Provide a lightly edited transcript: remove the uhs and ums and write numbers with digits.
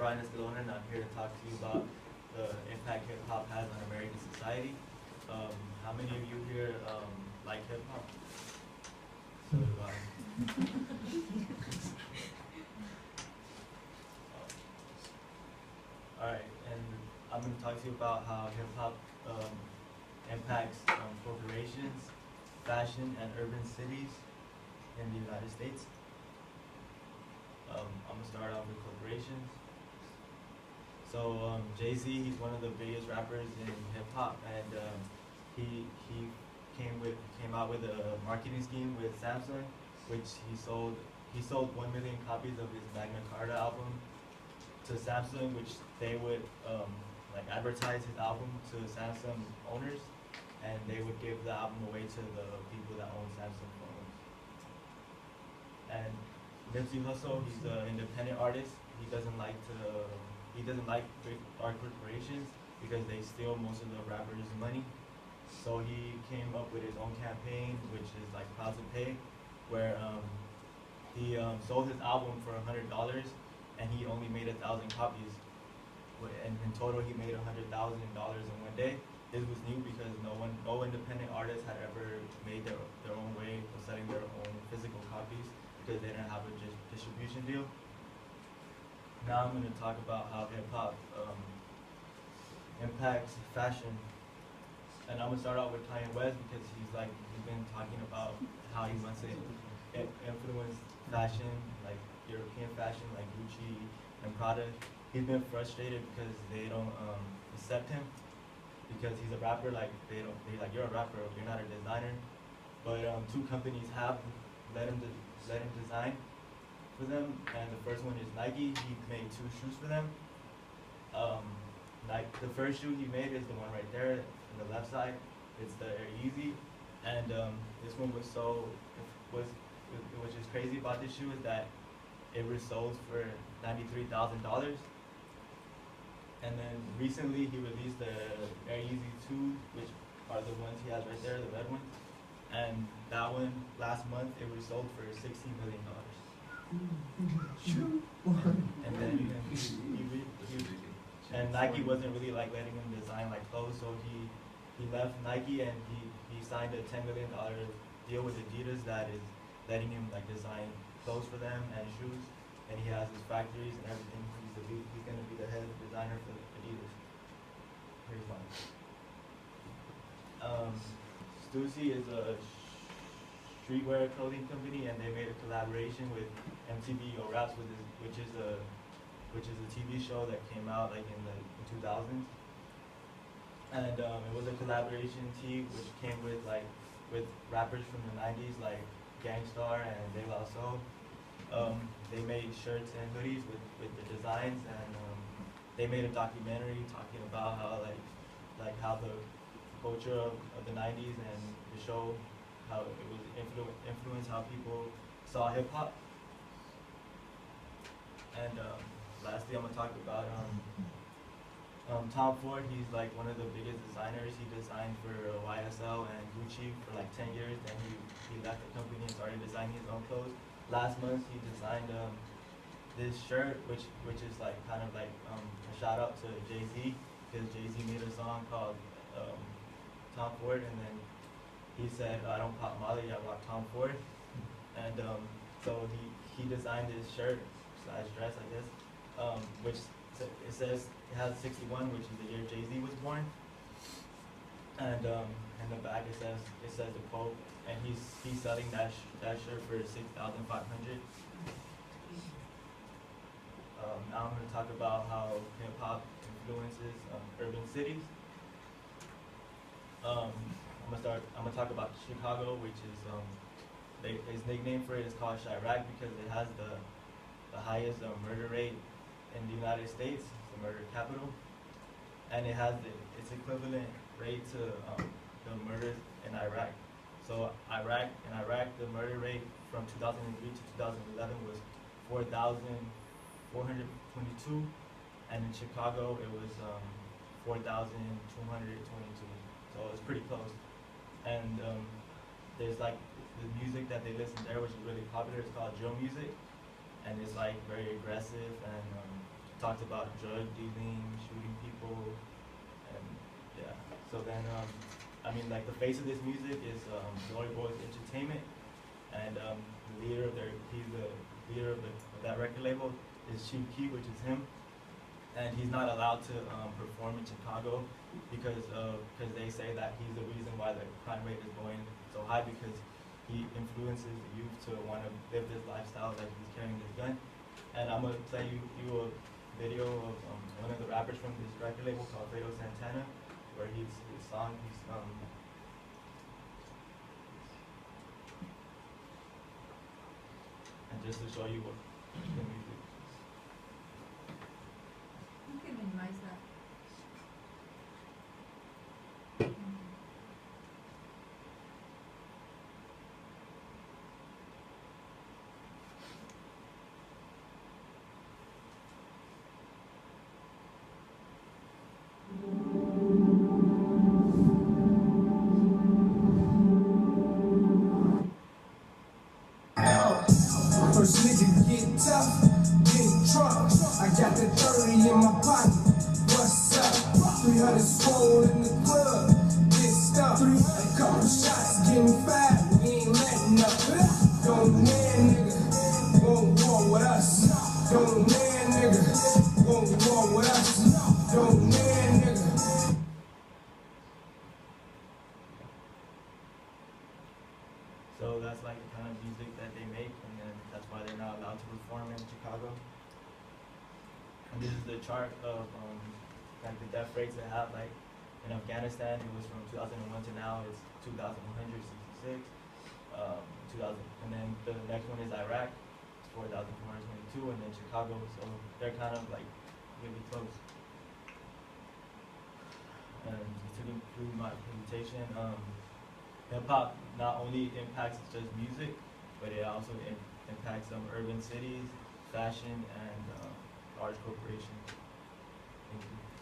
Brian Escalona, and I'm here to talk to you about the impact hip hop has on American society. How many of you here like hip hop? So do I. All right, and I'm going to talk to you about how hip hop impacts corporations, fashion, and urban cities in the United States. I'm going to start off with corporations. So Jay-Z, he's one of the biggest rappers in hip hop, and he came out with a marketing scheme with Samsung, which he sold 1 million copies of his Magna Carta album to Samsung, which they would like advertise his album to Samsung owners, and they would give the album away to the people that own Samsung phones. And Nipsey Hussle, he's an independent artist. He doesn't like big art corporations because they steal most of the rappers' money. So he came up with his own campaign, which is like Proud to Pay, where he sold his album for $100, and he only made 1,000 copies. And in total, he made $100,000 in one day. This was new because no independent artist had ever made their own way of selling their own physical copies because they didn't have a distribution deal. Now I'm going to talk about how hip hop impacts fashion. And I'm going to start out with Kanye West because he's been talking about how he wants to influence fashion, like European fashion, like Gucci and Prada. He's been frustrated because they don't accept him because he's a rapper. Like they're like, you're a rapper, you're not a designer. But two companies have let him design for them, and the first one is Nike. He made 2 shoes for them. The first shoe he made is the one right there on the left side. It's the Air Yeezy, and this one which is crazy about this shoe is that it was sold for $93,000. And then recently he released the Air Yeezy 2, which are the ones he has right there, the red one. And that one, last month, it was sold for $16 million. And then and Nike wasn't really like letting him design like clothes, so he left Nike and he signed a $10 million deal with Adidas that is letting him like design clothes for them and shoes. And he has his factories and everything. He's going to be the head designer for Adidas. Pretty fun. Stussy is a streetwear clothing company, and they made a collaboration with MTV Yo Raps, which is a TV show that came out like in the 2000s. And it was a collaboration tee which came with rappers from the 90s like Gangstar and De La Soul. They made shirts and hoodies with the designs, and they made a documentary talking about how the culture of the 90s and the show, how it was influenced how people saw hip hop. And lastly, I'm gonna talk about Tom Ford. He's like one of the biggest designers. He designed for YSL and Gucci for like 10 years. Then he left the company and started designing his own clothes. Last month he designed this shirt, which is like kind of like a shout out to Jay-Z, because Jay-Z made a song called Tom Ford, and then he said, I don't pop Molly, I rock Tom Ford. And so he designed this shirt / dress, I guess, which it says it has 61, which is the year Jay-Z was born. And in the back it says the quote, and he's selling that shirt for $6,500. Now I'm going to talk about how hip hop influences urban cities. I'm gonna talk about Chicago, which is his nickname for it is called Chirac because it has the highest murder rate in the United States. It's the murder capital, and it has its equivalent rate to the murders in Iraq. So in Iraq, the murder rate from 2003 to 2011 was 4,422, and in Chicago it was 4,222. So it's pretty close. And there's like the music that they listen there, which is really popular. It's called drill music, and it's like very aggressive, and talked about drug dealing, shooting people, and yeah. So then, I mean, like the face of this music is Glory Boys Entertainment, and the leader of he's the leader of that record label is Chief Keef, which is him, and he's not allowed to perform in Chicago because they say that he's the reason why the crime rate is going so high, because he influences the youth to want to live this lifestyle, like he's carrying this gun. And I'm gonna play you a video of one of the rappers from this record label called Fredo Santana, where his song and just to show you what the music. You can minimize that. First nigga get tough, get drunk. I got that 30 in my pocket. What's up? 300 swole in the club. Get stuck. A couple shots, getting fat. We ain't letting up. Don't man nigga, won't war with us. Don't man nigga, won't war with us. Don't man nigga. So that's like the kind of music that they make, and then that's why they're not allowed to perform in Chicago. And this is the chart of like the death rates they have. Like in Afghanistan, it was from 2001 to now, it's 2,166. 2000, and then the next one is Iraq, it's 4,422, and then Chicago. So they're kind of like really close. And to conclude my presentation, hip hop not only impacts just music, but it also impacts some urban cities, fashion, and large corporations. Thank you.